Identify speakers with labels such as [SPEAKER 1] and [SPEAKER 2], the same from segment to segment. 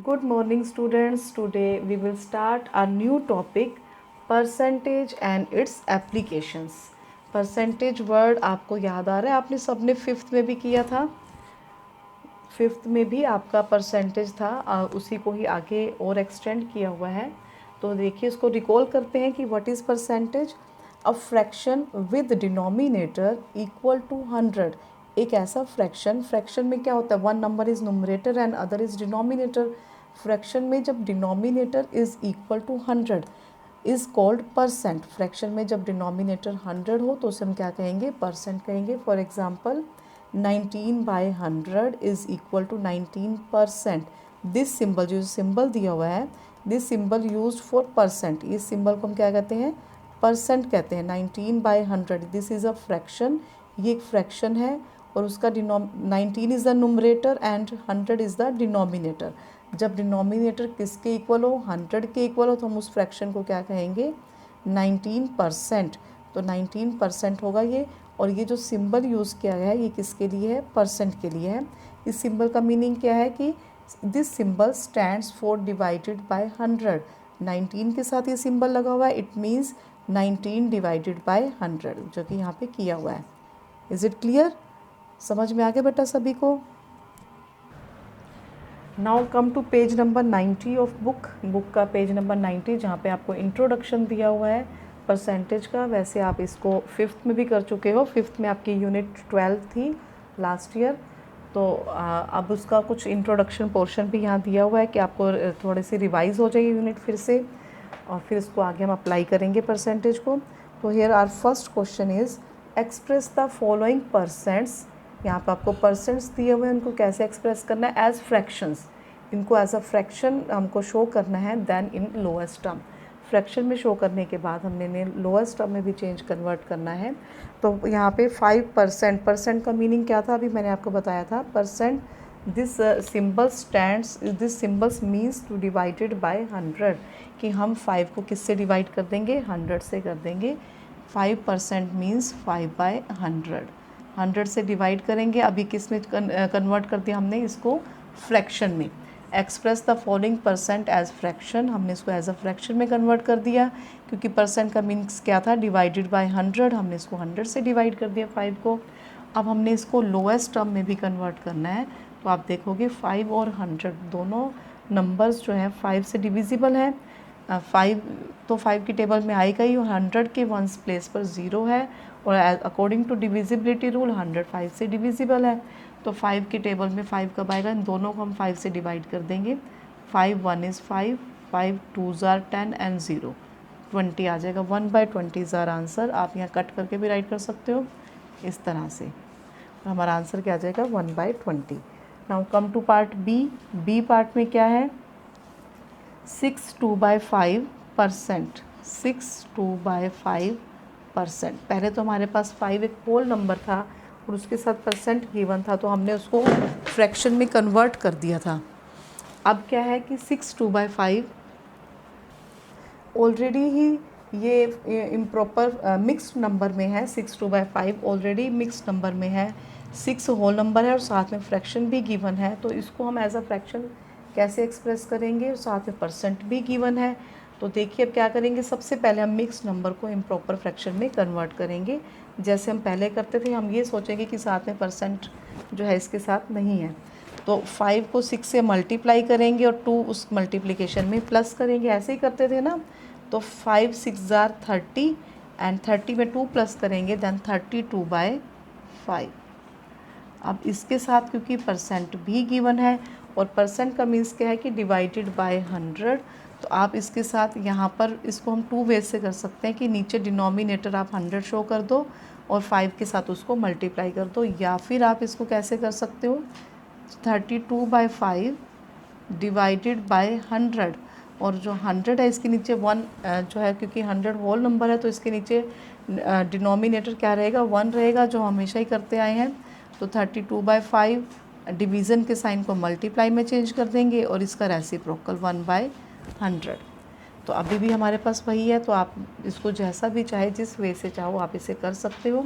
[SPEAKER 1] Good morning students. Today we will start a new topic percentage and its applications. Percentage word आपको याद आ रहा है, आपने सबने फिफ्थ में भी किया था। फिफ्थ में भी आपका परसेंटेज था, उसी को ही आगे और एक्सटेंड किया हुआ है। तो देखिए इसको रिकॉल करते हैं कि what is percentage. A fraction with denominator equal to 100। एक ऐसा फ्रैक्शन में क्या होता है, one number is numerator and other is denominator. Fraction में जब denominator is equal to 100 is called percent. Fraction में जब डिनोमिनेटर 100 हो तो उसे हम क्या कहेंगे, परसेंट कहेंगे। For example 19/100 is equal to 19%। This symbol, जो सिंबल दिया हुआ है, this symbol used for percent, इस सिंबल को हम क्या कहते हैं, परसेंट कहते हैं। 19/100 दिस इज़ अ फ्रैक्शन, ये एक फ्रैक्शन है और उसका 19 is the numerator and 100 is the denominator. जब डिनोमिनेटर किसके इक्वल हो, 100 के इक्वल हो, तो हम उस फ्रैक्शन को क्या कहेंगे, 19%। तो 19% होगा ये। और ये जो सिंबल यूज़ किया गया है ये किसके लिए है, परसेंट के लिए है। इस सिंबल का मीनिंग क्या है कि this symbol stands for divided by 100। 19 के साथ ये सिंबल लगा हुआ है, इट मीन्स 19 डिवाइडेड बाय 100, जो कि यहाँ पे किया हुआ है। इज़ इट क्लियर, समझ में आ गया बेटा सभी को। Now come to page number 90 of book का पेज नंबर 90, जहाँ पे आपको इंट्रोडक्शन दिया हुआ है परसेंटेज का। वैसे आप इसको फिफ्थ में भी कर चुके हो, फिफ्थ में आपकी यूनिट 12 थी लास्ट ईयर। तो अब उसका कुछ इंट्रोडक्शन पोर्शन भी यहाँ दिया हुआ है कि आपको थोड़ी सी रिवाइज हो जाएगी यूनिट फिर से, और फिर इसको आगे हम अप्लाई करेंगे परसेंटेज को। तो here are first question is express the following percents. यहाँ पर आपको परसेंट्स दिए हुए हैं, उनको कैसे एक्सप्रेस करना है, एज फ्रैक्शंस। इनको एज अ फ्रैक्शन हमको शो करना है, then in lowest term. Fraction में शो करने के बाद हमने इन्हें लोएस्ट टर्म में भी चेंज कन्वर्ट करना है। तो यहाँ पे 5%, परसेंट का मीनिंग क्या था, अभी मैंने आपको बताया था। Percent, this symbol stands, this symbols means two divided by 100, कि हम 5 को किससे डिवाइड कर देंगे, 100 से कर देंगे। 5% मीन्स 5/100, 100 से डिवाइड करेंगे। अभी किस में कन्वर्ट कर दिया हमने इसको, फ्रैक्शन में। Express the following percent as fraction, हमने इसको एज अ फ्रैक्शन में कन्वर्ट कर दिया, क्योंकि परसेंट का मीन्स क्या था, डिवाइडेड बाय 100, हमने इसको 100 से डिवाइड कर दिया 5 को। अब हमने इसको लोएस्ट टर्म में भी कन्वर्ट करना है। तो आप देखोगे 5 और 100 दोनों नंबर्स जो हैं 5 से डिविजिबल हैं। 5 तो 5 की टेबल में आएगा ही, और 100 के वंस प्लेस पर 0 है, और अकॉर्डिंग टू डिविजिबिलिटी रूल 100 5 से डिविजिबल है। तो 5 की टेबल में 5 कब आएगा, इन दोनों को हम 5 से डिवाइड कर देंगे। 5 1 इज़ 5, 5 2s are 10 एंड 0 20 आ जाएगा। 1/20 इज़ आर आंसर। आप यहाँ कट करके भी राइट कर सकते हो इस तरह से, और हमारा आंसर क्या आ जाएगा, 1/20। Now come to part B part में क्या है, 6 2/5%, 6 2/5%। पहले तो हमारे पास 5 एक होल नंबर था और उसके साथ परसेंट गिवन था, तो हमने उसको फ्रैक्शन में कन्वर्ट कर दिया था। अब क्या है कि 6 2/5 ऑलरेडी ही ये इम्प्रॉपर मिक्स्ड नंबर में है। 6 2/5 ऑलरेडी मिक्स्ड नंबर में है, 6 होल नंबर है और साथ में फ्रैक्शन भी गिवन है। तो इसको हम एज अ फ्रैक्शन कैसे एक्सप्रेस करेंगे, और साथ में परसेंट भी गिवन है। तो देखिए अब क्या करेंगे, सबसे पहले हम मिक्स्ड नंबर को इम्प्रॉपर फ्रैक्शन में कन्वर्ट करेंगे। जैसे हम पहले करते थे, हम ये सोचेंगे कि साथ में परसेंट जो है इसके साथ नहीं है। तो 5 को 6 से मल्टीप्लाई करेंगे और 2 उस मल्टीप्लिकेशन में प्लस करेंगे, ऐसे ही करते थे ना। तो 5 6 are 30 एंड 30 में 2 प्लस करेंगे, देन 32/5। अब इसके साथ क्योंकि परसेंट भी गिवन है, और परसेंट का मीन्स क्या है कि डिवाइडेड बाय 100, तो आप इसके साथ यहाँ पर इसको हम 2 वेज से कर सकते हैं कि नीचे डिनोमिनेटर आप 100 शो कर दो और 5 के साथ उसको मल्टीप्लाई कर दो, या फिर आप इसको कैसे कर सकते हो, 32/5 डिवाइडेड बाय 100, और जो 100 है इसके नीचे 1 जो है, क्योंकि 100 होल नंबर है तो इसके नीचे डिनोमिनेटर क्या रहेगा, 1 रहेगा, जो हमेशा ही करते आए हैं। तो 32/5 डिवीज़न के साइन को मल्टीप्लाई में चेंज कर देंगे, और इसका रेसिप्रोकल 1/100। तो अभी भी हमारे पास वही है। तो आप इसको जैसा भी चाहे, जिस वे से चाहो आप इसे कर सकते हो।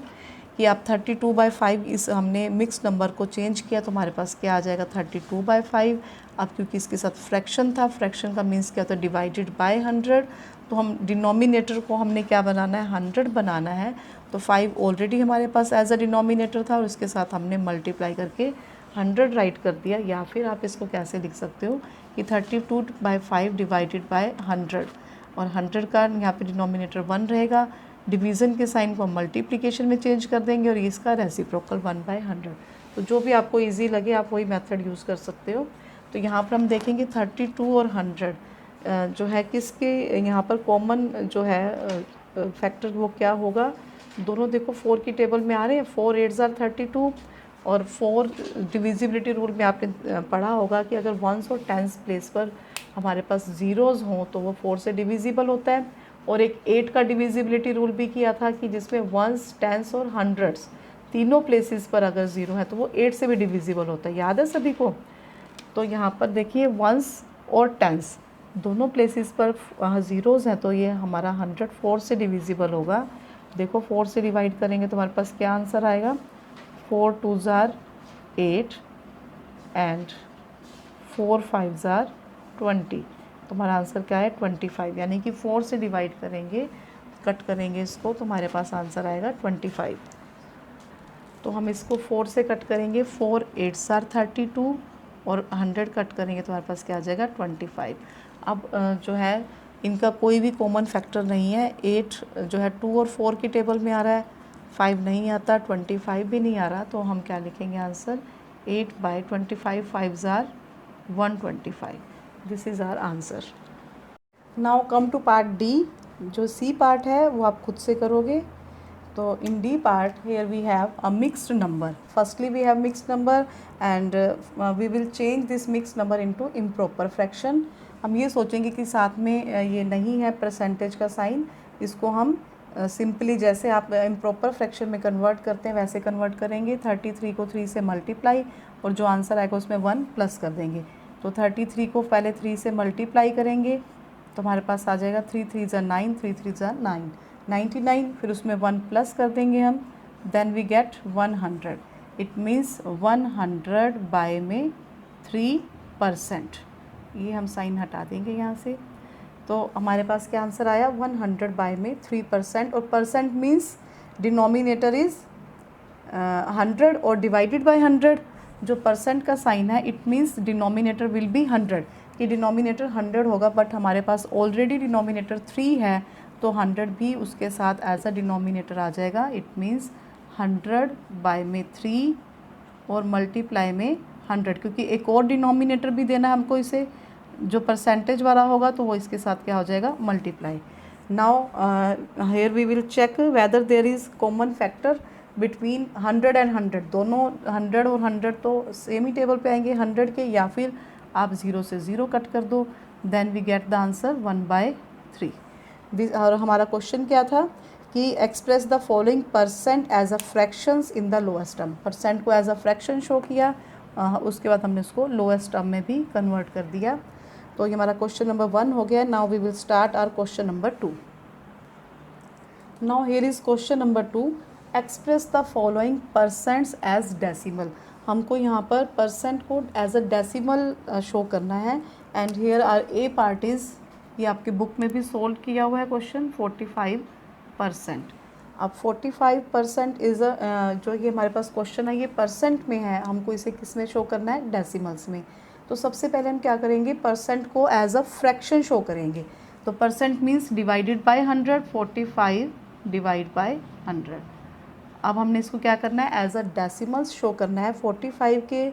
[SPEAKER 1] कि आप 32/5 इस हमने मिक्स नंबर को चेंज किया तो हमारे पास क्या आ जाएगा 32/5। अब क्योंकि इसके साथ फ्रैक्शन था, फ्रैक्शन का मीन्स क्या होता है डिवाइडेड बाय 100, तो हम डिनोमिनेटर को हमने क्या बनाना है 100 बनाना है। तो 5 ऑलरेडी हमारे पास एज अ डिनोमिनेटर था और इसके साथ हमने मल्टीप्लाई करके 100 राइट कर दिया। या फिर आप इसको कैसे लिख सकते हो कि 32/5 डिवाइडेड बाय 100, और 100 का यहाँ पे डिनोमिनेटर 1 रहेगा, डिवीज़न के साइन को हम मल्टीप्लिकेशन में चेंज कर देंगे और इसका रेसिप्रोकल 1/100। तो जो भी आपको इजी लगे आप वही मेथड यूज़ कर सकते हो। तो यहाँ पर हम देखेंगे 32 और 100 जो है किसके यहाँ पर कॉमन जो है फैक्टर वो क्या होगा। दोनों देखो 4 की टेबल में आ रहे हैं, 4 8s are 32 और 4 डिविजिबिलिटी रूल में आपने पढ़ा होगा कि अगर वंस और टेंस प्लेस पर हमारे पास ज़ीरोज़ हों तो वो 4 से डिविजिबल होता है। और एक 8 का डिविजिबिलिटी रूल भी किया था कि जिसमें वंस टेंस और हंड्रेड्स तीनों प्लेसेस पर अगर ज़ीरो है तो वो 8 से भी डिविजिबल होता है, याद है सभी को। तो यहाँ पर देखिए वंस और टेंस दोनों प्लेसेस पर ज़ीरोज़ हैं तो ये हमारा 100 4 से डिविजिबल होगा। देखो 4 से डिवाइड करेंगे तो हमारे पास क्या आंसर आएगा, 4 2s are 8 and 4 5s are 20। तो हमारा आंसर क्या है 25, यानी कि 4 से डिवाइड करेंगे, कट करेंगे इसको तो हमारे पास आंसर आएगा 25। तो हम इसको 4 से कट करेंगे, 4 8s are 32 और 100 कट करेंगे तो हमारे पास क्या आ जाएगा 25। अब जो है इनका कोई भी कॉमन फैक्टर नहीं है। 8 जो है 2 और 4 की टेबल में आ रहा है, 5 नहीं आता, 25 भी नहीं आ रहा, तो हम क्या लिखेंगे answer 8/25, 5s are 125। This is our answer. Now come to part D. जो सी पार्ट है वो आप खुद से करोगे। तो in the part here we have a mixed number. Firstly we have mixed number and we will change this mixed number into improper fraction. हम ये सोचेंगे कि साथ में ये नहीं है परसेंटेज का साइन, इसको हम सिंपली जैसे आप इम्प्रॉपर फ्रैक्शन में कन्वर्ट करते हैं वैसे कन्वर्ट करेंगे। 33 को 3 से मल्टीप्लाई और जो आंसर आएगा उसमें 1 प्लस कर देंगे। तो 33 को पहले 3 से मल्टीप्लाई करेंगे तो हमारे पास आ जाएगा 3 3s are 9, 3 3s are 9, 99, फिर उसमें 1 प्लस कर देंगे हम, then we get 100। It means 100 by में 3%। ये हम साइन हटा देंगे यहाँ से। तो हमारे पास क्या आंसर आया 100 बाय में 3%, और परसेंट मीन्स डिनोमिनेटर इज़ 100 और डिवाइडेड बाय 100। जो परसेंट का साइन है it means denominator will be 100, कि डिनोमिनेटर 100 होगा, बट हमारे पास ऑलरेडी डिनोमिनेटर 3 है तो 100 भी उसके साथ एज अ डिनोमिनेटर आ जाएगा। इट मीन्स 100 बाय में 3 और मल्टीप्लाई में 100, क्योंकि एक और डिनोमिनेटर भी देना है हमको इसे, जो परसेंटेज वाला होगा तो वो इसके साथ क्या हो जाएगा multiply. Now here we will check whether there is common factor between 100 and 100। दोनों 100 और 100 तो सेम ही टेबल पे आएंगे 100 के, या फिर आप 0 से 0 कट कर दो, then we get the answer 1/3। और हमारा क्वेश्चन क्या था कि express the following percent as a fractions in the lowest term. Percent को एज अ फ्रैक्शन शो किया, उसके बाद हमने उसको लोएस्ट टर्म में भी कन्वर्ट कर दिया। तो ये हमारा क्वेश्चन नंबर 1 हो गया। Now we will start our question number 2। Now here is question number 2, express the following percents as decimal. हमको यहाँ पर परसेंट को एज अ डेसिमल शो करना है। And here are A part is, ये आपके बुक में भी सोल्व किया हुआ है क्वेश्चन, 45%। अब 45% इज़ जो ये हमारे पास क्वेश्चन है ये परसेंट में है, हमको इसे किस में शो करना है डेसिमल्स में। तो सबसे पहले हम क्या करेंगे परसेंट को एज अ फ्रैक्शन शो करेंगे। तो percent means divided by 100, 45 divide by 100। अब हमने इसको क्या करना है एज अ डेसिमल्स शो करना है। 45 के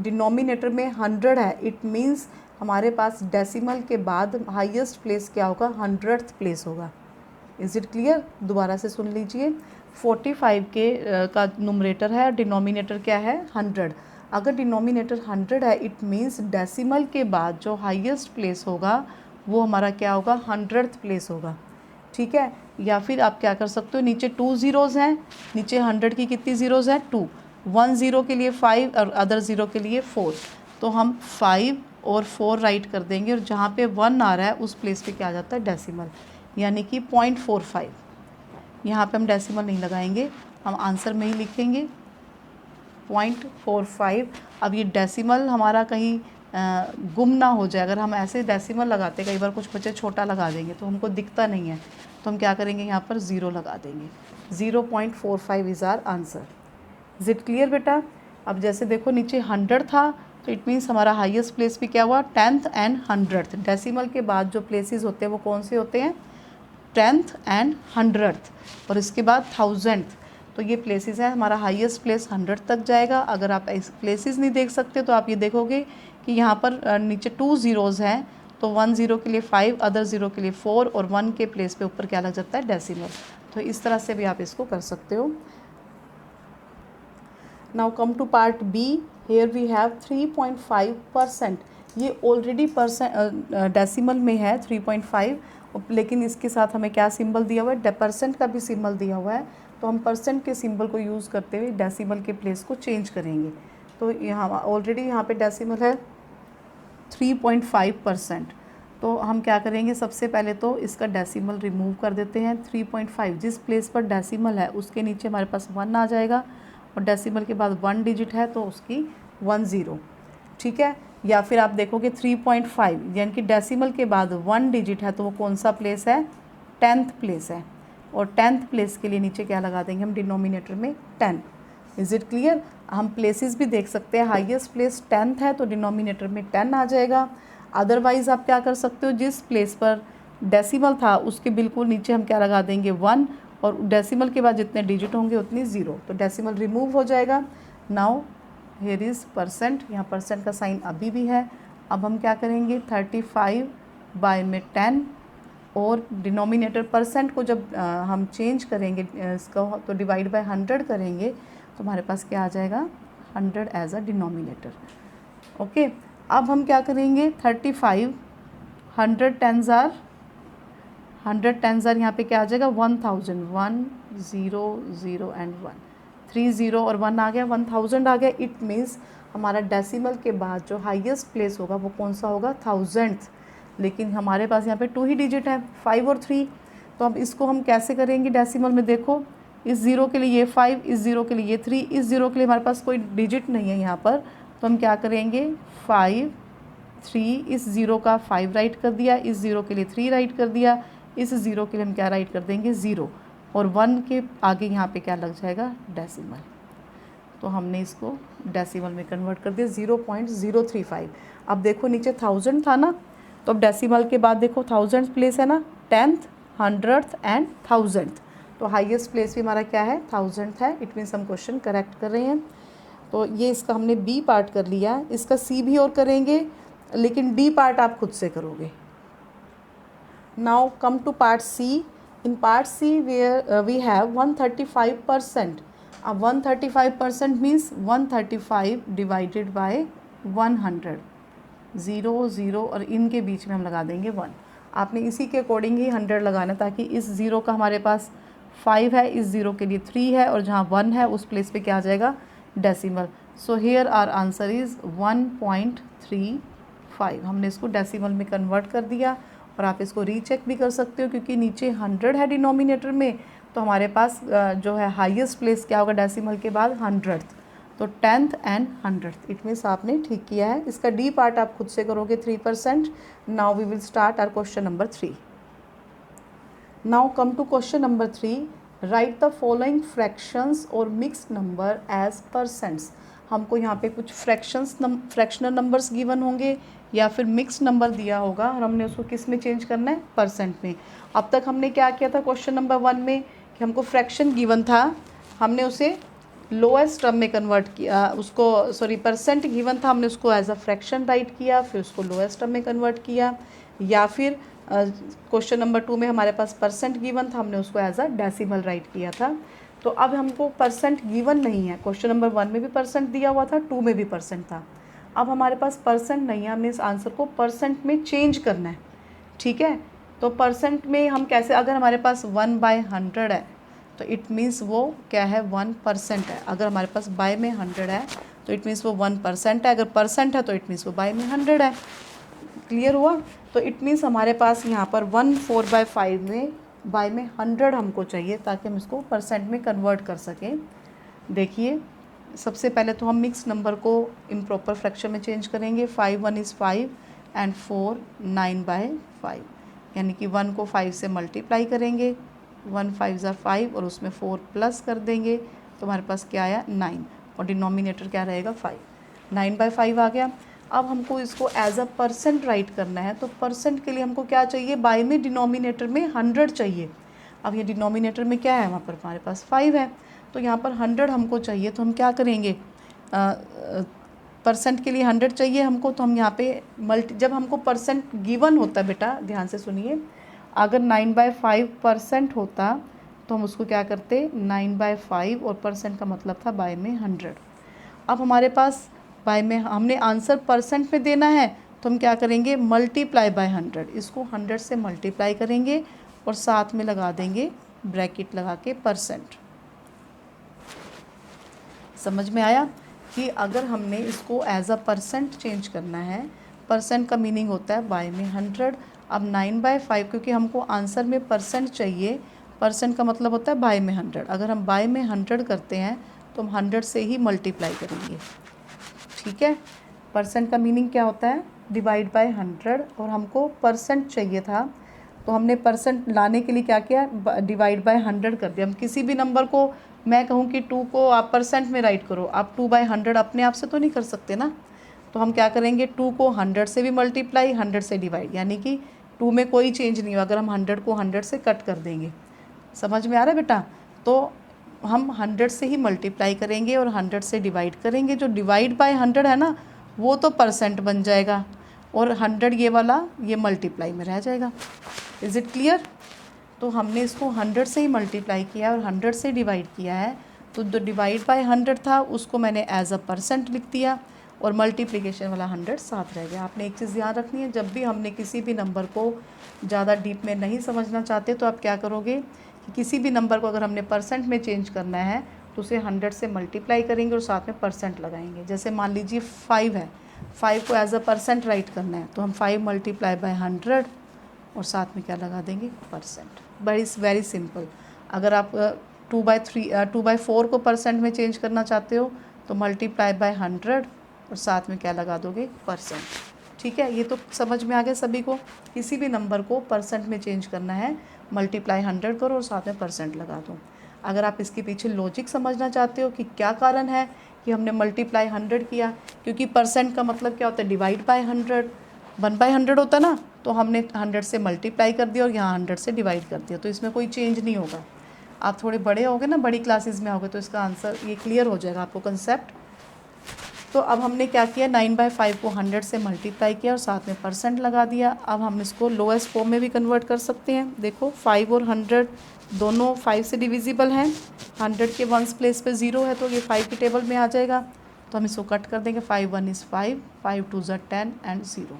[SPEAKER 1] डिनोमिनेटर में 100 है, इट मीन्स हमारे पास डेसिमल के बाद हाईएस्ट प्लेस क्या होगा 100th प्लेस होगा। Is it clear? दोबारा से सुन लीजिए, 45 के का नुमरेटर है, डिनोमिनेटर क्या है 100। अगर डिनोमिनेटर 100 है इट मीन्स डेसिमल के बाद जो हाईएस्ट प्लेस होगा वो हमारा क्या होगा 100th प्लेस होगा, ठीक है। या फिर आप क्या कर सकते हो, नीचे 2 ज़ीरोज़ हैं, नीचे 100 की कितनी ज़ीरोज़ हैं 2, 1 ज़ीरो के लिए 5 और अदर ज़ीरो के लिए 4। तो हम 5 और 4 राइट कर देंगे और जहाँ पे 1 आ रहा है उस प्लेस पे क्या आ जाता है डेसिमल, यानी कि 0.45। यहाँ पे हम डेसिमल नहीं लगाएंगे, हम आंसर में ही लिखेंगे 0.45। अब ये डेसिमल हमारा कहीं गुम ना हो जाए, अगर हम ऐसे डेसिमल लगाते, कई बार कुछ बच्चे छोटा लगा देंगे तो हमको दिखता नहीं है, तो हम क्या करेंगे यहाँ पर 0 लगा देंगे। 0.45 is our answer. Is it clear बेटा? अब जैसे देखो नीचे 100 था, तो इट मीन्स हमारा हाईएस्ट प्लेस भी क्या हुआ, 10th एंड 100th। डेसिमल के बाद जो प्लेसेस होते हैं वो कौन से होते हैं, 10th एंड 100th, और इसके बाद 1000th। तो ये प्लेसेस हैं, हमारा हाईएस्ट प्लेस 100 तक जाएगा। अगर आप ऐसे प्लेसेस नहीं देख सकते तो आप ये देखोगे कि यहाँ पर नीचे 2 ज़ीरोज़ हैं, तो 1 ज़ीरो के लिए 5, अदर ज़ीरो के लिए 4, और 1 के प्लेस पे ऊपर क्या लग जाता है, डेसिमल। तो इस तरह से भी आप इसको कर सकते हो। Now come to part B. Here we have 3.5%। ये ऑलरेडी डेसिमल में है 3.5, लेकिन इसके साथ हमें क्या सिंबल दिया हुआ है, परसेंट का भी सिंबल दिया हुआ है। तो हम परसेंट के सिंबल को यूज़ करते हुए डेसिमल के प्लेस को चेंज करेंगे। तो यहाँ ऑलरेडी यहाँ पे डेसिमल है 3.5%। तो हम क्या करेंगे, सबसे पहले तो इसका डेसिमल रिमूव कर देते हैं। 3.5 जिस प्लेस पर डेसिमल है उसके नीचे हमारे पास 1 आ जाएगा, और डेसिमल के बाद 1 डिजिट है तो उसकी 10, ठीक है। या फिर आप देखोगे 3.5 यानी कि डेसिमल के बाद 1 डिजिट है, तो वो कौन सा प्लेस है, 10th प्लेस है, और 10th प्लेस के लिए नीचे क्या लगा देंगे हम, डिनोमिनेटर में 10। Is it clear? हम प्लेसेस भी देख सकते हैं, हाईएस्ट प्लेस 10th है तो डिनोमिनेटर में 10 आ जाएगा। अदरवाइज़ आप क्या कर सकते हो, जिस प्लेस पर डेसिमल था उसके बिल्कुल नीचे हम क्या लगा देंगे, 1, और डेसिमल के बाद जितने डिजिट होंगे उतनी 0, तो डेसिमल रिमूव हो जाएगा। नाउ हियर इज़ परसेंट, यहाँ परसेंट का साइन अभी भी है। अब हम क्या करेंगे, 35 बाय में 10, और डिनोमिनेटर परसेंट को जब हम चेंज करेंगे इसका, तो डिवाइड बाय 100 करेंगे, तो हमारे पास क्या आ जाएगा, 100 एज अ डिनोमिनेटर। ओके, अब हम क्या करेंगे, 35 100 10s आर 100 10s आर यहाँ पे क्या आ जाएगा, 1000, 1 0 0 एंड 1, 3 0 और 1 आ गया, 1000 आ गया। इट मीन्स हमारा डेसिमल के बाद जो हाईएस्ट प्लेस होगा वो कौन सा होगा, 1000th। लेकिन हमारे पास यहाँ पे 2 ही डिजिट है, 5 और 3। तो अब इसको हम कैसे करेंगे डेसिमल में, देखो इस ज़ीरो के लिए ये 5, इस ज़ीरो के लिए ये 3, इस ज़ीरो के लिए हमारे पास कोई डिजिट नहीं है यहाँ पर, तो हम क्या करेंगे, 5 3, इस ज़ीरो का 5 राइट कर दिया, इस ज़ीरो के लिए 3 राइट कर दिया, इस ज़ीरो के लिए हम क्या राइट कर देंगे, 0, और 1 के आगे यहाँ पे क्या लग जाएगा, डेसिमल। तो हमने इसको डेसिमल में कन्वर्ट कर दिया 0.035। अब देखो नीचे 1000 था ना, तो अब डेसिमल के बाद देखो 1000th प्लेस है ना, 10th 100th एंड 1000th। तो हाईएस्ट प्लेस भी हमारा क्या है, 1000th है। इट मीन्स हम क्वेश्चन करेक्ट कर रहे हैं। तो ये इसका हमने बी पार्ट कर लिया, इसका सी भी और करेंगे, लेकिन डी पार्ट आप खुद से करोगे। Now come to part C. In part C where we have 135%। अब 135% मीन्स 135 डिवाइडेड बाय 100, 0 0 और इनके बीच में हम लगा देंगे 1। आपने इसी के अकॉर्डिंग ही 100 लगाना, ताकि इस ज़ीरो का हमारे पास 5 है, इस ज़ीरो के लिए 3 है, और जहाँ 1 है उस प्लेस पे क्या आ जाएगा, decimal. So here our answer is 1.35। हमने इसको डेसिमल में कन्वर्ट कर दिया, और आप इसको रीचेक भी कर सकते हो, क्योंकि नीचे 100 है डिनोमिनेटर में, तो हमारे पास जो है हाईएस्ट प्लेस क्या होगा डेसिमल के बाद, 100th। तो 10th and 100th। It means आपने ठीक किया है। इसका डी पार्ट आप खुद से करोगे 3%। Now we will start our question number 3। Now come to question number 3। Write the following fractions और मिक्स्ड नंबर एज परसेंट्स। हमको यहाँ पे कुछ फ्रैक्शनल नंबर्स गिवन होंगे, या फिर मिक्स नंबर दिया होगा, और हमने उसको किस में चेंज करना है, परसेंट में। अब तक हमने क्या किया था क्वेश्चन नंबर 1 में, कि हमको फ्रैक्शन गिवन था, हमने उसे लोएस्ट टर्म में कन्वर्ट किया, उसको सॉरी परसेंट गिवन था, हमने उसको एज अ फ्रैक्शन राइट किया, फिर उसको लोएस्ट टर्म में कन्वर्ट किया। या फिर क्वेश्चन नंबर 2 में हमारे पास परसेंट गिवन था, हमने उसको एज अ डेसिमल राइट किया था। तो अब हमको परसेंट गिवन नहीं है, क्वेश्चन नंबर 1 में भी परसेंट दिया हुआ था, 2 में भी परसेंट था। अब हमारे पास परसेंट नहीं है, हमने इस आंसर को परसेंट में चेंज करना है, ठीक है। तो परसेंट में हम कैसे, अगर हमारे पास 1/100 है तो इट मीन्स वो क्या है, 1% है। अगर हमारे पास बाय में 100 है तो इट मीन्स वो 1% है, अगर परसेंट है तो इट मीन्स वो बाय में 100 है। क्लियर हुआ? तो इट मीन्स हमारे पास यहाँ पर 1/4/5 में बाय में 100 हमको चाहिए ताकि हम इसको परसेंट में कन्वर्ट कर सकें। देखिए सबसे पहले तो हम मिक्स नंबर को इम्प्रॉपर फ्रैक्शन में चेंज करेंगे। 5 1 इज़ 5 एंड 4 9/5, यानी कि 1 को 5 से मल्टीप्लाई करेंगे, 1 5 ज़ा 5 और उसमें 4 प्लस कर देंगे तो हमारे पास क्या आया 9 और डिनोमिनेटर क्या रहेगा 5, 9/5 आ गया। अब हमको इसको एज अ परसेंट राइट करना है, तो परसेंट के लिए हमको क्या चाहिए, बाय में डिनोमिनेटर में 100 चाहिए। अब ये डिनोमिनेटर में क्या है, वहाँ पर हमारे पास 5 है, तो यहाँ पर 100 हमको चाहिए, तो हम क्या करेंगे, परसेंट के लिए 100 चाहिए हमको, तो हम यहाँ पे जब हमको परसेंट गिवन होता है, बेटा ध्यान से सुनिए, अगर 9/5% होता तो हम उसको क्या करते 9/5 और परसेंट का मतलब था बाय में 100। अब हमारे पास बाय में हमने आंसर परसेंट में देना है, तो हम क्या करेंगे मल्टीप्लाई बाय 100, इसको 100 से मल्टीप्लाई करेंगे और साथ में लगा देंगे ब्रैकेट लगा के परसेंट। समझ में आया कि अगर हमने इसको एज अ परसेंट चेंज करना है, परसेंट का मीनिंग होता है बाय में 100। अब 9/5 क्योंकि हमको आंसर में परसेंट चाहिए, परसेंट का मतलब होता है बाय में 100, अगर हम बाय में 100 करते हैं तो हम 100 से ही मल्टीप्लाई करेंगे। ठीक है, परसेंट का मीनिंग क्या होता है डिवाइड बाय 100, और हमको परसेंट चाहिए था तो हमने परसेंट लाने के लिए क्या किया, डिवाइड बाय 100 कर दिया। हम किसी भी नंबर को, मैं कहूँ कि 2 को आप परसेंट में राइट करो, आप 2/100 अपने आप से तो नहीं कर सकते ना, तो हम क्या करेंगे 2 को 100 से भी मल्टीप्लाई, 100 से डिवाइड, यानी कि 2 में कोई चेंज नहीं हो अगर हम 100 को 100 से कट कर देंगे। समझ में आ रहा है बेटा, तो हम 100 से ही मल्टीप्लाई करेंगे और 100 से डिवाइड करेंगे। जो डिवाइड बाय 100 है ना, वो तो परसेंट बन जाएगा और 100 ये वाला ये मल्टीप्लाई में रह जाएगा। Is it clear? तो हमने इसको 100 से ही मल्टीप्लाई किया और 100 से डिवाइड किया है, तो जो डिवाइड बाय 100 था उसको मैंने एज अ परसेंट लिख दिया और मल्टीप्लिकेशन वाला 100 साथ रह गया। आपने एक चीज़ याद रखनी है, जब भी हमने किसी भी नंबर को ज़्यादा डीप में नहीं समझना चाहते तो आप क्या करोगे कि किसी भी नंबर को अगर हमने परसेंट में चेंज करना है तो उसे 100 से मल्टीप्लाई करेंगे और साथ में परसेंट लगाएंगे। जैसे मान लीजिए 5 है, 5 को एज अ परसेंट राइट करना है तो हम 5 मल्टीप्लाई बाय 100 और साथ में क्या लगा देंगे परसेंट। Very simple. अगर आप 2/4 को परसेंट में चेंज करना चाहते हो तो मल्टीप्लाई बाय 100 और साथ में क्या लगा दोगे परसेंट। ठीक है, ये तो समझ में आ गया सभी को। किसी भी नंबर को परसेंट में चेंज करना है, मल्टीप्लाई 100 करो और साथ में परसेंट लगा दो। अगर आप इसके पीछे लॉजिक समझना चाहते हो कि क्या कारण है कि हमने मल्टीप्लाई 100 किया, क्योंकि परसेंट का मतलब क्या होता है डिवाइड बाय 100, 1/100 होता ना, तो हमने 100 से मल्टीप्लाई कर दिया और यहाँ 100 से डिवाइड कर दिया, तो इसमें कोई चेंज नहीं होगा। आप थोड़े बड़े होगे ना, बड़ी क्लासेस में होगे, तो इसका आंसर ये क्लियर हो जाएगा आपको कंसेप्ट। तो अब हमने क्या किया 9/5 को 100 से मल्टीप्लाई किया और साथ में परसेंट लगा दिया। अब हम इसको लोएस्ट फॉर्म में भी कन्वर्ट कर सकते हैं। देखो 5 और 100 दोनों 5 से डिविजिबल हैं, 100 के वंस प्लेस पे 0 है तो ये 5 की टेबल में आ जाएगा, तो हम इसको कट कर देंगे। 5 1 इज़ 5, 5 2 ज़ा 10 एंड 0,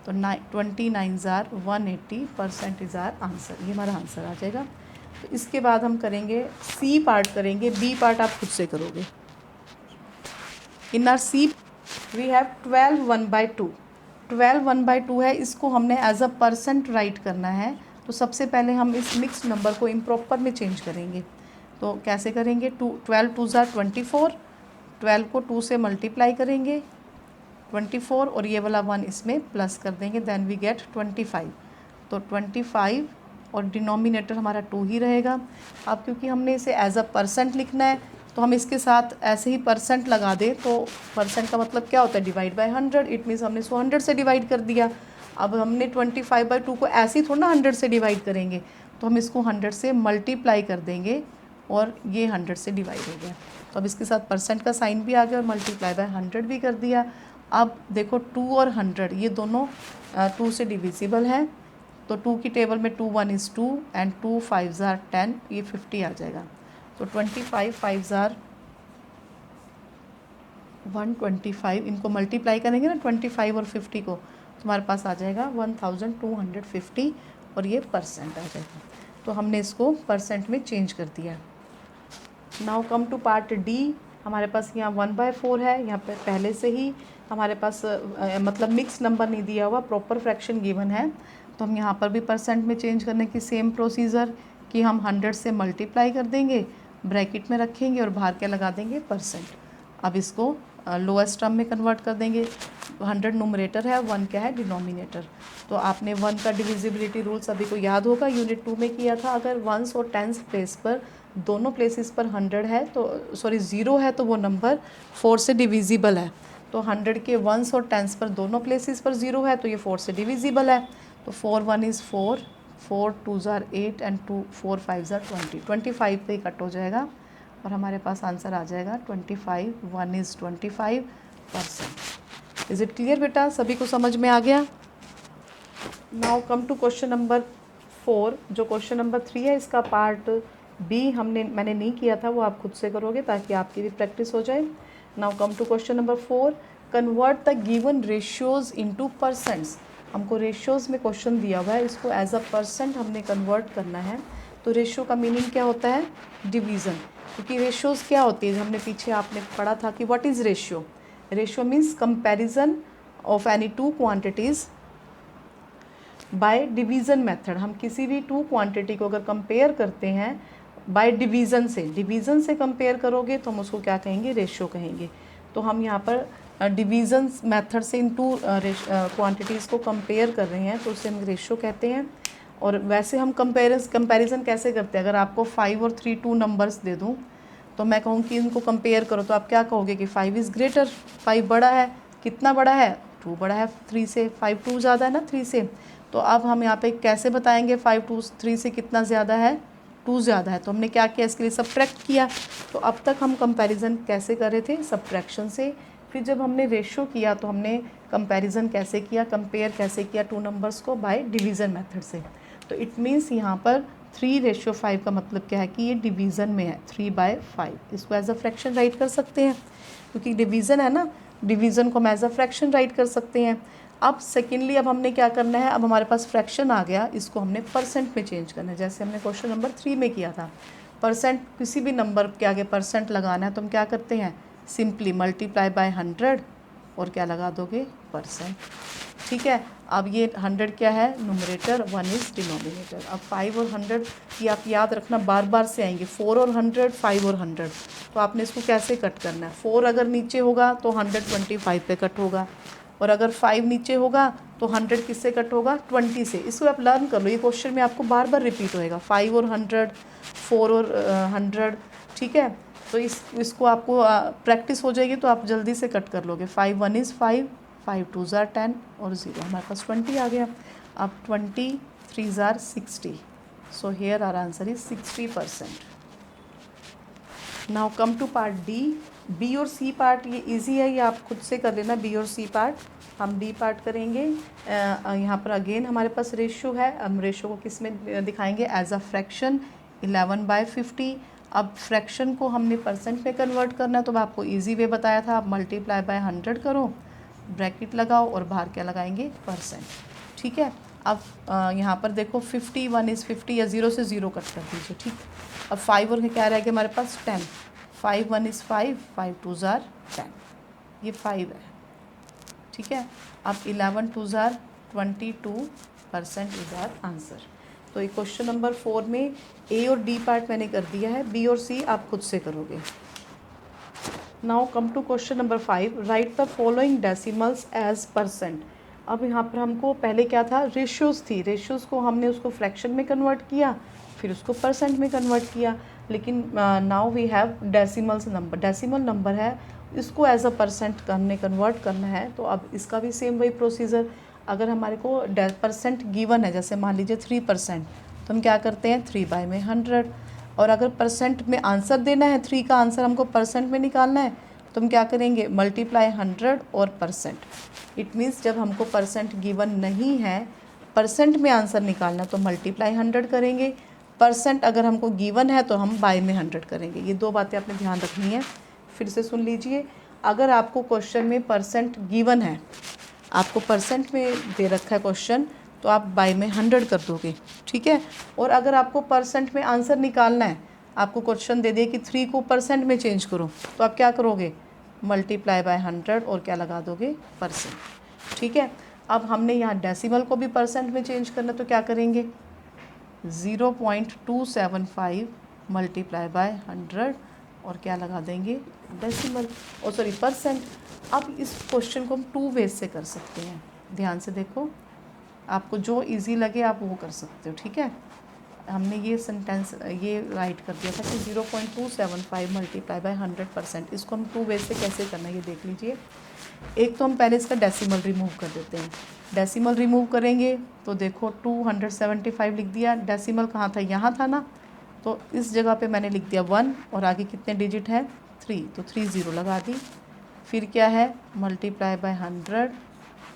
[SPEAKER 1] तो 29 are 180 percent is our answer. ये हमारा आंसर आ जाएगा। तो इसके बाद हम करेंगे सी पार्ट करेंगे, बी पार्ट आप खुद से करोगे। In our C we have 12 1/2, 12 1/2 है, इसको हमने एज अ परसेंट राइट करना है। तो सबसे पहले हम इस मिक्स नंबर को इम्प्रॉपर में चेंज करेंगे। तो कैसे करेंगे, 12 2 ज़ा 24, 12 को 2 से मल्टीप्लाई करेंगे 24 और ये वाला 1 इसमें प्लस कर देंगे, देन वी गेट 25। तो 25 और डिनोमिनेटर हमारा 2 ही रहेगा। अब क्योंकि हमने इसे एज अ परसेंट लिखना है तो हम इसके साथ ऐसे ही परसेंट लगा दें, तो परसेंट का मतलब क्या होता है डिवाइड बाय 100, इट मीन्स हमने इसको 100 से डिवाइड कर दिया। अब हमने 25/2 को ऐसे ही थोड़ा ना 100 से डिवाइड करेंगे, तो हम इसको 100 से मल्टीप्लाई कर देंगे और ये 100 से डिवाइड हो गया। तो अब इसके साथ परसेंट का साइन भी आ गया और मल्टीप्लाई बाय 100 भी कर दिया। अब देखो 2 और 100 ये दोनों 2 से डिविजिबल हैं, तो 2 की टेबल में 2 1 इज़ 2 एंड 2 5 ज़ार 10, ये 50 आ जाएगा। तो 25 5 ज़ार 125, इनको मल्टीप्लाई करेंगे ना 25 और 50 को, तो हमारे पास आ जाएगा 1250 और ये परसेंट आ जाएगा। तो हमने इसको परसेंट में चेंज कर दिया। Now come to part D. हमारे पास यहाँ 1/4 है, यहाँ पे पहले से ही हमारे पास मतलब मिक्स नंबर नहीं दिया हुआ, प्रॉपर फ्रैक्शन गिवन है, तो हम यहाँ पर भी परसेंट में चेंज करने की सेम प्रोसीजर कि हम 100 से मल्टीप्लाई कर देंगे, ब्रैकेट में रखेंगे और बाहर क्या लगा देंगे, परसेंट। अब इसको लोएस्ट टर्म में कन्वर्ट कर देंगे। 100 न्यूमरेटर है, 1 क्या है, डिनोमिनेटर। तो आपने 1 का डिविजिबिलिटी रूल सभी को याद होगा, यूनिट 2 में किया था। अगर वंस और टेंस प्लेस पर, दोनों प्लेसेस पर 100 है तो 0 है तो वो नंबर 4 से डिविजिबल है। तो 100 के वंस और टेंस पर दोनों प्लेसेस पर 0 है तो ये 4 से डिविजिबल है। तो 4 1 इज़ 4, 4 2 ज़ार 8 एंड 4 5 ज़ार 20, 25 पे ही कट हो जाएगा और हमारे पास आंसर आ जाएगा 25, 1 इज़ 25%। इज़ इट क्लियर बेटा, सभी को समझ में आ गया? Now come to question number 4। जो क्वेश्चन नंबर 3 है इसका पार्ट बी मैंने नहीं किया था, वो आप खुद से करोगे ताकि आपकी भी प्रैक्टिस हो जाए। Now come to question number 4, convert the given ratios into percents. हमको रेशियोज़ में क्वेश्चन दिया हुआ है, इसको एज अ परसेंट हमने कन्वर्ट करना है। तो रेशियो का मीनिंग क्या होता है, डिवीज़न। क्योंकि रेशियोज़ क्या होती है, हमने पीछे आपने पढ़ा था कि what is ratio. Ratio means comparison of any two quantities by division method. हम किसी भी टू क्वांटिटी को अगर कंपेयर करते हैं बाय डिवीज़न से कंपेयर करोगे तो हम उसको क्या कहेंगे, रेशियो कहेंगे। तो हम यहाँ पर डिवीज़न मेथड से इन टू क्वांटिटीज़ को कंपेयर कर रहे हैं तो उसे हम रेशियो कहते हैं। और वैसे हम कंपैरिजन कैसे करते हैं, अगर आपको 5 और 3 2 नंबर्स दे दूँ तो मैं कहूँ कि इनको कंपेयर करो तो आप क्या कहोगे कि 5 इज़ ग्रेटर, 5 बड़ा है। कितना बड़ा है, 2 बड़ा है 3 से, 5 2 ज़्यादा है ना 3 से। तो अब हम यहाँ पे कैसे बताएंगे 5 2 3 से कितना ज़्यादा है, 2 ज़्यादा है। तो हमने क्या किया, इसके लिए सब्ट्रैक्ट किया। तो अब तक हम कंपैरिजन कैसे कर रहे थे, सब्ट्रैक्शन से। फिर जब हमने रेशियो किया तो हमने कंपैरिजन कैसे किया, कंपेयर कैसे किया टू नंबर्स को, बाय डिवीज़न मेथड से। तो इट मीन्स यहाँ पर 3:5 का मतलब क्या है कि ये डिवीज़न में है, 3/5। इसको एज अ फ्रैक्शन राइट कर सकते हैं क्योंकि डिवीज़न है ना, डिवीज़न को हम एज अ फ्रैक्शन राइट कर सकते हैं। अब सेकेंडली अब हमने क्या करना है, अब हमारे पास फ्रैक्शन आ गया, इसको हमने परसेंट में चेंज करना है। जैसे हमने क्वेश्चन नंबर 3 में किया था, परसेंट किसी भी नंबर के आगे परसेंट लगाना है तो हम क्या करते हैं, सिंपली मल्टीप्लाई बाय 100 और क्या लगा दोगे, परसेंट। ठीक है। अब ये 100 क्या है, न्यूमरेटर, 1 इज़ डिनोमिनेटर। अब 5 और 100 ये आप याद रखना, बार बार से आएंगे, 4 और 100, 5 और 100। तो आपने इसको कैसे कट करना है, 4 अगर नीचे होगा तो 125 पे कट होगा, और अगर 5 नीचे होगा तो 100 किससे कट होगा, 20 से। इसको आप लर्न कर लो, ये क्वेश्चन में आपको बार बार रिपीट होएगा, 5 और 100, 4 और 100। ठीक है। तो इसको आपको प्रैक्टिस हो जाएगी तो आप जल्दी से कट कर लोगे। 5 1 इज़ 5, 5 2 ज़ार 10 और 0, हमारे पास 20 आ गया। अब 20 3 ज़ार 60, so here our answer is 60%। Now come to part D. B और सी पार्ट ये इजी है, ये आप खुद से कर लेना, बी और सी पार्ट। हम डी पार्ट करेंगे। यहाँ पर अगेन हमारे पास रेशियो है, हम रेशियो को किस में दिखाएंगे, एज अ फ्रैक्शन, 11/50। अब फ्रैक्शन को हमने परसेंट में कन्वर्ट करना है तो मैं आपको इजी वे बताया था, आप मल्टीप्लाई बाय 100 करो, ब्रैकेट लगाओ और बाहर क्या लगाएंगे, परसेंट। ठीक है। अब यहाँ पर देखो 50, 1 इज़ 50, या 0 से 0 कट कर दीजिए। ठीक। अब 5 और क्या रहेगा हमारे पास, 10, 5 1 इज़ 5, 5 2 ज़ार 10, ये 5 है। ठीक है। अब 11 2 ज़ार 22% इज़ आवर आंसर। तो ये क्वेश्चन नंबर 4 में ए और डी पार्ट मैंने कर दिया है, बी और सी आप खुद से करोगे। Now come to question number 5, write the following decimals as percent. अब यहाँ पर हमको पहले क्या था, रेशियोज़ थी, रेशियोज़ को हमने उसको फ्रैक्शन में कन्वर्ट किया, फिर उसको परसेंट में कन्वर्ट किया। लेकिन now we have decimals number, decimal number है, इसको एज अ परसेंट हमने कन्वर्ट करना है। तो अब इसका भी सेम वही प्रोसीजर। अगर हमारे को परसेंट गिवन है, जैसे मान लीजिए 3%, तो हम क्या करते हैं 3/100। और अगर परसेंट में आंसर देना है, 3 का आंसर हमको परसेंट में निकालना है तो हम क्या करेंगे, मल्टीप्लाई 100 और परसेंट। इट मीन्स जब हमको परसेंट गिवन नहीं है, परसेंट में आंसर निकालना तो मल्टीप्लाई 100 करेंगे, परसेंट अगर हमको गिवन है तो हम बाय में 100 करेंगे। ये दो बातें आपने ध्यान रखनी है। फिर से सुन लीजिए, अगर आपको क्वेश्चन में परसेंट गिवन है, आपको परसेंट में दे रखा है क्वेश्चन, तो आप बाय में 100 कर दोगे। ठीक है। और अगर आपको परसेंट में आंसर निकालना है, आपको क्वेश्चन दे दिए कि 3 को परसेंट में चेंज करो, तो आप क्या करोगे, मल्टीप्लाई बाय 100 और क्या लगा दोगे, परसेंट। ठीक है, अब हमने यहाँ डेसिमल को भी परसेंट में चेंज करना, तो क्या करेंगे 0.275 मल्टीप्लाई बाय 100 और क्या लगा देंगे डेसिमल, और सॉरी परसेंट। अब इस क्वेश्चन को हम 2 वेज से कर सकते हैं, ध्यान से देखो, आपको जो इजी लगे आप वो कर सकते हो। ठीक है, हमने ये सेंटेंस ये राइट कर दिया था कि 0.275 मल्टीप्लाई बाय 100%। इसको हम 2 वेज से कैसे करना है ये देख लीजिए। एक तो हम पहले इसका डेसिमल रिमूव कर देते हैं। डेसिमल रिमूव करेंगे तो देखो 275 लिख दिया, डेसिमल कहाँ था, यहाँ था ना, तो इस जगह पे मैंने लिख दिया 1 और आगे कितने डिजिट है 3, तो 30 लगा दी। फिर क्या है मल्टीप्लाई बाय 100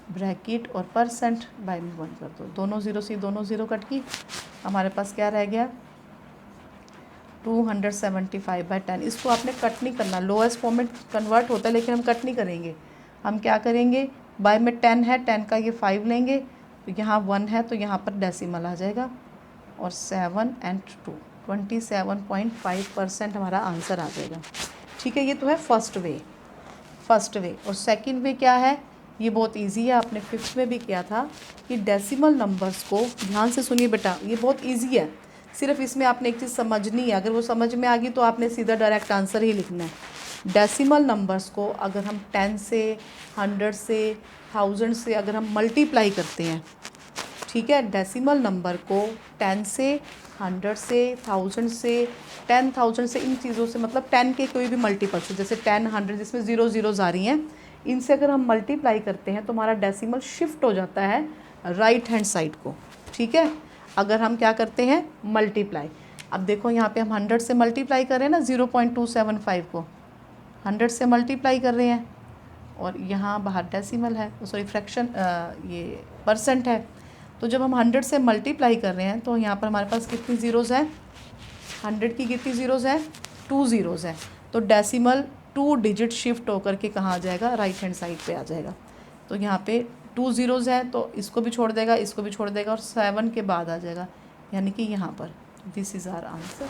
[SPEAKER 1] ब्रैकेट और परसेंट बाय में 1 कर दो, दोनों ज़ीरो से दोनों ज़ीरो कट की, हमारे पास क्या रह गया 275 बाय 10। इसको आपने कट नहीं करना, लोएस्ट फॉर्म में कन्वर्ट होता है लेकिन हम कट नहीं करेंगे। हम क्या करेंगे, बाय में 10 है, 10 का ये 5 लेंगे, तो यहाँ 1 है तो यहाँ पर डेसिमल आ जाएगा, और 7 एंड 2 27.5% हमारा आंसर आ जाएगा। ठीक है, ये तो है फर्स्ट वे। और सेकंड वे क्या है, ये बहुत इजी है, आपने 5th में भी किया था कि डेसिमल नंबर्स को, ध्यान से सुनिए बेटा, ये बहुत इजी है, सिर्फ इसमें आपने एक चीज़ समझनी है, अगर वो समझ में आ गई तो आपने सीधा डायरेक्ट आंसर ही लिखना है। डेसिमल नंबर्स को अगर हम 10 से 100 से 1000 से अगर हम मल्टीप्लाई करते हैं, ठीक है, डेसिमल नंबर को 10 से 100 से 1000 से 10,000 से, इन चीज़ों से, मतलब 10 के कोई भी मल्टीपल से, जैसे 10 100 जिसमें 0 ज़ीरोज़ आ रही हैं, इनसे अगर हम मल्टीप्लाई करते हैं तो हमारा डेसिमल शिफ्ट हो जाता है राइट हैंड साइड को। ठीक है, अगर हम क्या करते हैं मल्टीप्लाई, अब देखो यहाँ पे हम 100 से मल्टीप्लाई कर रहे हैं ना, 0.275 को 100 से मल्टीप्लाई कर रहे हैं, और यहाँ बाहर डेसिमल है, सॉरी फ्रैक्शन, ये परसेंट है। तो जब हम 100 से मल्टीप्लाई कर रहे हैं तो यहाँ पर हमारे पास कितनी ज़ीरोज़ हैं, 100 की कितनी ज़ीरोज़ हैं, 2 ज़ीरोज़ हैं, तो डेसिमल 2 डिजिट शिफ्ट होकर के कहाँ आ जाएगा, राइट हैंड साइड पे आ जाएगा। तो यहाँ पे 2 ज़ीरोज़ हैं तो इसको भी छोड़ देगा, इसको भी छोड़ देगा, और 7 के बाद आ जाएगा, यानी कि यहाँ पर दिस इज़ आवर आंसर।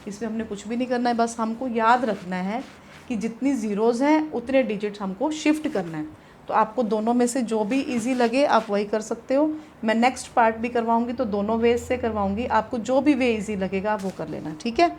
[SPEAKER 1] इसमें हमने कुछ भी नहीं करना है, बस हमको याद रखना है कि जितनी ज़ीरोज़ हैं उतने डिजिट हमको शिफ्ट करना है। तो आपको दोनों में से जो भी इजी लगे आप वही कर सकते हो। मैं नेक्स्ट पार्ट भी करवाऊंगी तो दोनों वेज से करवाऊंगी, आपको जो भी वे इजी लगेगा आप वो कर लेना। ठीक है,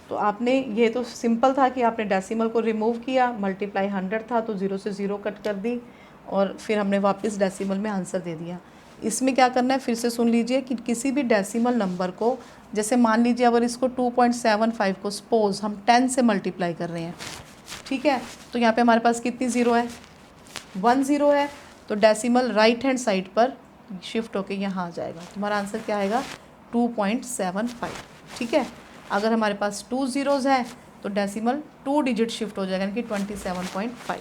[SPEAKER 1] तो आपने, ये तो सिंपल था कि आपने डेसिमल को रिमूव किया, मल्टीप्लाई 100 था तो 0 से 0 कट कर दी, और फिर हमने वापस डेसिमल में आंसर दे दिया। इसमें क्या करना है, फिर से सुन लीजिए कि किसी भी डेसिमल नंबर को, जैसे मान लीजिए अगर इसको 2.75 को सपोज हम 10 से मल्टीप्लाई कर रहे हैं, ठीक है, तो यहाँ पे हमारे पास कितनी ज़ीरो है, 1 ज़ीरो है, तो डेसिमल राइट हैंड साइड पर शिफ्ट होके यहाँ आ जाएगा, तुम्हारा आंसर क्या आएगा 2.75। ठीक है, अगर हमारे पास 2 ज़ीरोज़ हैं तो डेसिमल 2 डिजिट शिफ्ट हो जाएगा, यानी कि 27.5।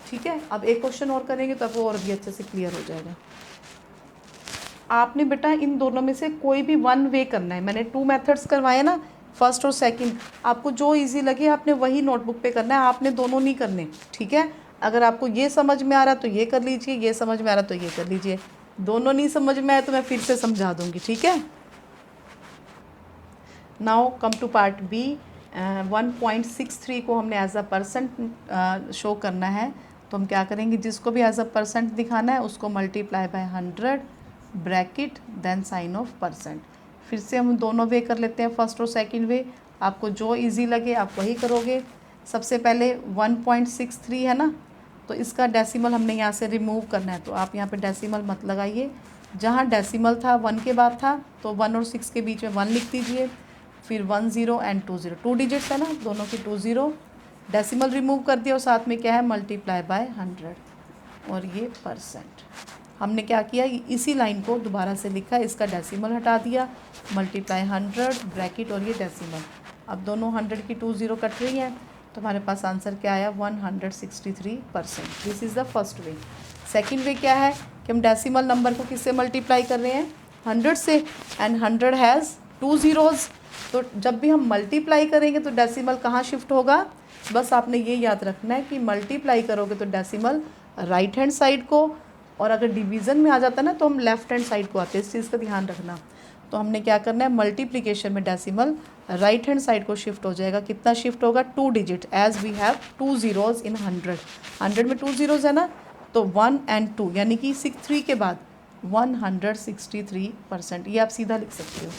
[SPEAKER 1] ठीक है, अब एक क्वेश्चन और करेंगे तो वो और भी अच्छे से क्लियर हो जाएगा। आपने बेटा इन दोनों में से कोई भी 1 वे करना है, मैंने 2 मेथड्स करवाए ना, फर्स्ट और सेकंड, आपको जो इजी लगे आपने वही नोटबुक पे करना है, आपने दोनों नहीं करने। ठीक है, अगर आपको ये समझ में आ रहा तो ये कर लीजिए, ये समझ में आ रहा तो ये कर लीजिए, दोनों नहीं समझ में आए तो मैं फिर से समझा दूंगी। ठीक है, now come to part B. 1.63 को हमने एज अ परसेंट शो करना है, तो हम क्या करेंगे, जिसको भी एज अ परसेंट दिखाना है उसको multiply by 100 bracket then sign of percent. फिर से हम दोनों वे कर लेते हैं, फर्स्ट और सेकंड वे, आपको जो इजी लगे आप वही करोगे। सबसे पहले 1.63 है ना, तो इसका डेसिमल हमने यहाँ से रिमूव करना है, तो आप यहाँ पे डेसिमल मत लगाइए, जहाँ डेसिमल था 1 के बाद था तो 1 और 6 के बीच में 1 लिख दीजिए, फिर 1 0 एंड 2 0, 2 डिजिट्स है ना, दोनों की 2 0, डेसिमल रिमूव कर दिया और साथ में क्या है मल्टीप्लाई बाय 100, और ये परसेंट। हमने क्या किया, इसी लाइन को दोबारा से लिखा, इसका डेसिमल हटा दिया, मल्टीप्लाई 100 ब्रैकेट और ये डेसिमल। अब दोनों 100 की 2 0 कट रही हैं, तो हमारे पास आंसर क्या आया 163%। This is the first way. Second वे क्या है कि हम डेसिमल नंबर को किससे मल्टीप्लाई कर रहे हैं, 100 से, एंड 100 हैज़ 2 ज़ीरोज़, तो जब भी हम मल्टीप्लाई करेंगे तो डेसिमल कहाँ शिफ्ट होगा, बस आपने ये याद रखना है कि मल्टीप्लाई करोगे तो डेसिमल राइट हैंड साइड को, और अगर डिवीज़न में आ जाता है ना तो हम लेफ़्ट हैंड साइड को आते हैं, इस चीज़ का ध्यान रखना। तो हमने क्या करना है, मल्टीप्लिकेशन में डेसिमल राइट हैंड साइड को शिफ्ट हो जाएगा। कितना शिफ्ट होगा, 2 digit, as we have 2 zeros in 100। 100 में 2 zeros है ना, तो 1 and 2 यानी कि 3 के बाद 163%। ये आप सीधा लिख सकते हो,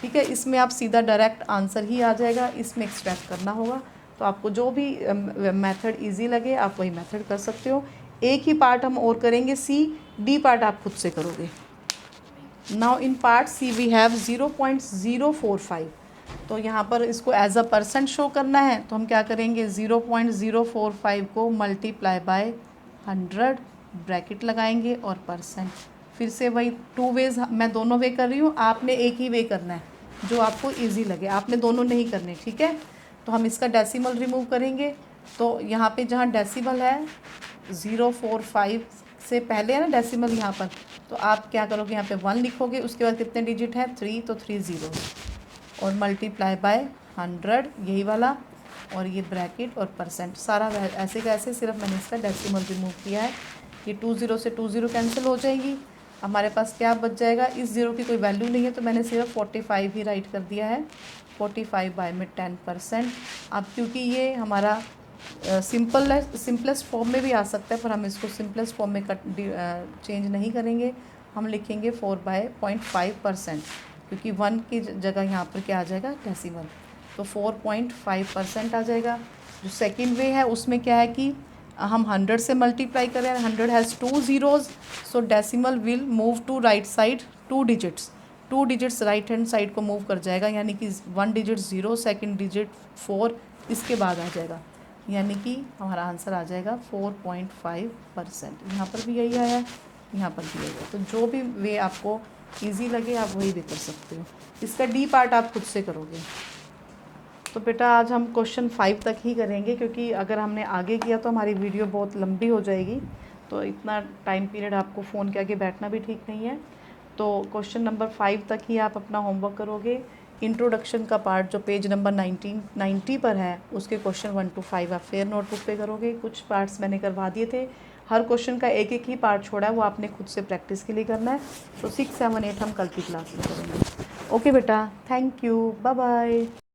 [SPEAKER 1] ठीक है। इसमें आप सीधा डायरेक्ट आंसर ही आ जाएगा, इसमें एक्सट्रैक्ट करना होगा। तो आपको जो भी मेथड इजी लगे आप वही मेथड कर सकते हो। एक ही पार्ट हम और करेंगे, सी, डी पार्ट आप खुद से करोगे। Now in part C we have 0.045। तो यहाँ पर इसको एज अ परसेंट शो करना है, तो हम क्या करेंगे, 0.045 को मल्टीप्लाई बाय 100 ब्रैकेट लगाएंगे और परसेंट। फिर से वही 2 वेज, मैं दोनों वे कर रही हूँ, आपने एक ही वे करना है जो आपको इजी लगे, आपने दोनों नहीं करने, ठीक है। तो हम इसका डेसिमल रिमूव करेंगे। तो यहाँ पे जहाँ डेसिमल है 045 से पहले है ना डेसिमल यहाँ पर, तो आप क्या करोगे, यहाँ पे 1 लिखोगे, उसके बाद कितने डिजिट हैं, 3, तो 3 0 और मल्टीप्लाई बाय 100 यही वाला, और ये ब्रैकेट और परसेंट सारा ऐसे का ऐसे, सिर्फ मैंने इसका डेसिमल रिमूव किया है। ये 2 0 से 2 0 कैंसिल हो जाएगी, हमारे पास क्या बच जाएगा, इस ज़ीरो की कोई वैल्यू नहीं है तो मैंने सिर्फ 45 ही राइट कर दिया है। 45 बाय में 10%। अब क्योंकि ये हमारा सिंपलेस्ट फॉर्म में भी आ सकता है, पर हम इसको सिंपलेस्ट फॉर्म में चेंज नहीं करेंगे, हम लिखेंगे 4/0.5%, क्योंकि 1 की जगह यहाँ पर क्या आ जाएगा, डेसिमल, तो 4.5% आ जाएगा। जो सेकंड वे है उसमें क्या है कि हम 100 से मल्टीप्लाई करें, 100 has 2 zeros, so decimal will move to right side 2 digits, 2 digits right hand side को मूव कर जाएगा, यानी कि 1 डिजिट 0, सेकंड डिजिट 4 इसके बाद आ जाएगा, यानी कि हमारा आंसर आ जाएगा 4.5%। यहाँ पर भी यही आया, यहाँ पर भी यही है। तो जो भी वे आपको ईजी लगे आप वही भी कर सकते हो। इसका डी पार्ट आप खुद से करोगे। तो बेटा आज हम क्वेश्चन 5 तक ही करेंगे, क्योंकि अगर हमने आगे किया तो हमारी वीडियो बहुत लंबी हो जाएगी, तो इतना टाइम पीरियड आपको फ़ोन के आगे बैठना भी ठीक नहीं है। तो क्वेश्चन नंबर 5 तक ही आप अपना होमवर्क करोगे। इंट्रोडक्शन का पार्ट जो पेज नंबर 90 पर है, उसके क्वेश्चन 1 to 5 आप फेयर नोटबुक पे करोगे। कुछ पार्ट्स मैंने करवा दिए थे, हर क्वेश्चन का एक एक ही पार्ट छोड़ा है, वो आपने खुद से प्रैक्टिस के लिए करना है। तो 6, 7, 8 हम कल की क्लास में करेंगे। ओके बेटा, थैंक यू, बाय बाय।